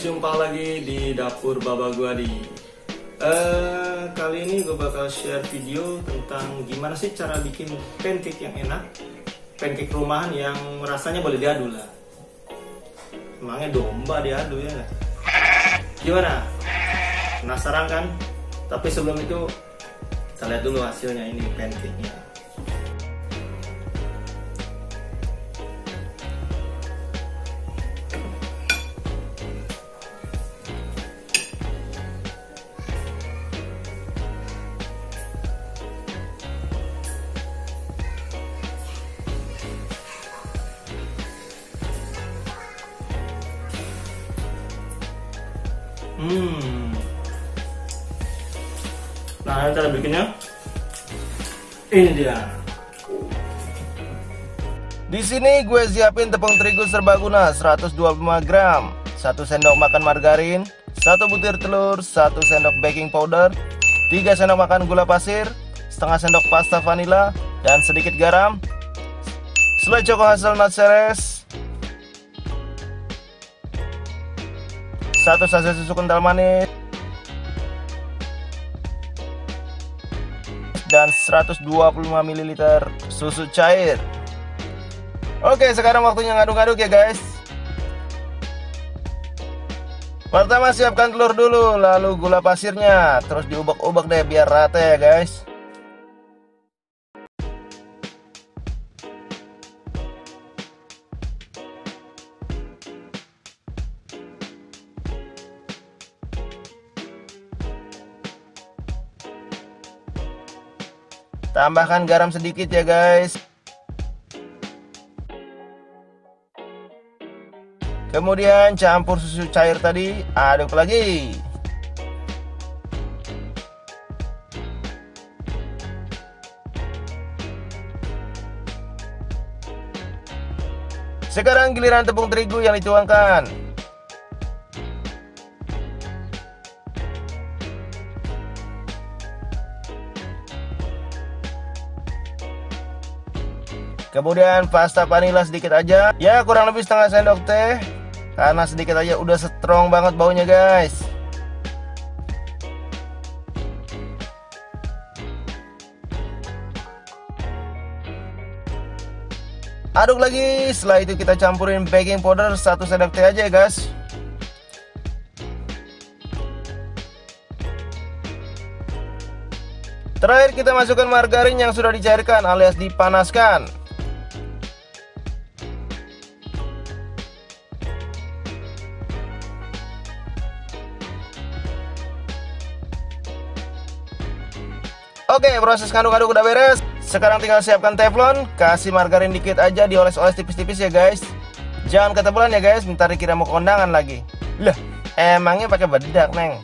jumpa lagi di dapur Baba Guadi. Kali ini gue bakal share video tentang gimana sih cara bikin pancake yang enak, pancake rumahan yang rasanya boleh diadu lah. Emangnya domba diadu ya nggak? Gimana? Penasaran kan? Tapi sebelum itu kita lihat dulu hasilnya, ini pancake-nya. Nah, cara bikinnya ini dia. Di sini gue siapin tepung terigu serbaguna 125 gram, 1 sendok makan margarin, 1 butir telur, 1 sendok baking powder, 3 sendok makan gula pasir, setengah sendok pasta vanila, dan sedikit garam, selai choco hazelnut seres, 1 sachet susu kental manis, dan 125 ml susu cair. Oke, sekarang waktunya ngaduk-ngaduk ya guys. Pertama siapkan telur dulu, lalu gula pasirnya, terus diubek-ubek deh biar rata ya guys. Tambahkan garam sedikit ya guys. Kemudian campur susu cair tadi, aduk lagi. Sekarang giliran tepung terigu yang dituangkan. Kemudian pasta vanila sedikit aja, ya kurang lebih setengah sendok teh, karena sedikit aja udah strong banget baunya guys. Aduk lagi, setelah itu kita campurin baking powder 1 sendok teh aja ya guys. Terakhir kita masukkan margarin yang sudah dicairkan alias dipanaskan. Oke, proses ngaduk-ngaduk udah beres. Sekarang tinggal siapkan teflon, kasih margarin dikit aja, dioles-oles tipis-tipis ya guys. Jangan ketebalan ya guys, bentar dikira mau kondangan lagi. Lah, emangnya pakai bedak, Neng?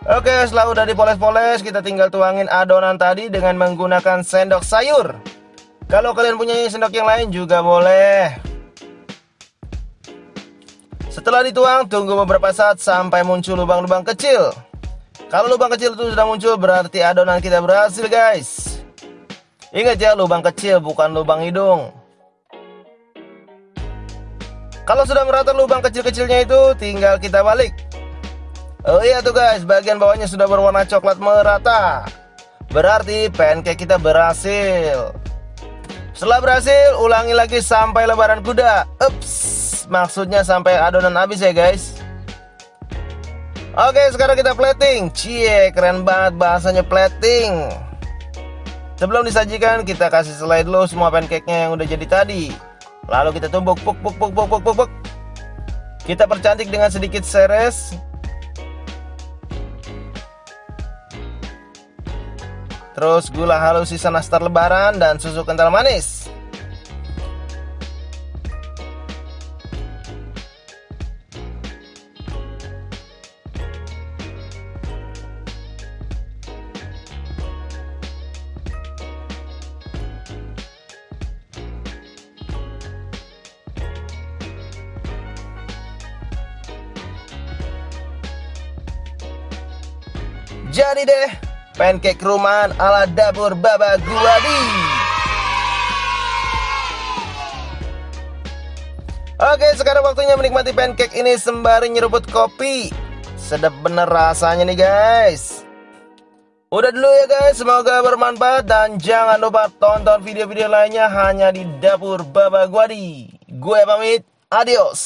Oke, setelah udah dipoles-poles, kita tinggal tuangin adonan tadi dengan menggunakan sendok sayur. Kalau kalian punya sendok yang lain juga boleh. Setelah dituang, tunggu beberapa saat sampai muncul lubang-lubang kecil. Kalau lubang kecil itu sudah muncul, berarti adonan kita berhasil guys. Ingat ya, lubang kecil bukan lubang hidung. Kalau sudah merata lubang kecil-kecilnya itu, tinggal kita balik. Oh iya tuh guys, bagian bawahnya sudah berwarna coklat merata. Berarti pancake kita berhasil. Setelah berhasil, ulangi lagi sampai lebaran kuda. Ups, maksudnya sampai adonan habis ya guys. Oke, sekarang kita plating. Cie, keren banget bahasanya plating. Sebelum disajikan, kita kasih selai dulu semua pancake-nya yang udah jadi tadi. Lalu kita tumbuk, puk. Kita percantik dengan sedikit seres. Terus gula halus sisa nastar lebaran dan susu kental manis. Jadi deh, pancake rumahan ala dapur Baba Guadi. Oke, sekarang waktunya menikmati pancake ini sembari nyeruput kopi. Sedap bener rasanya nih guys. Udah dulu ya guys, semoga bermanfaat. Dan jangan lupa tonton video-video lainnya hanya di Dapur Baba Gwadi. Gue pamit, adios.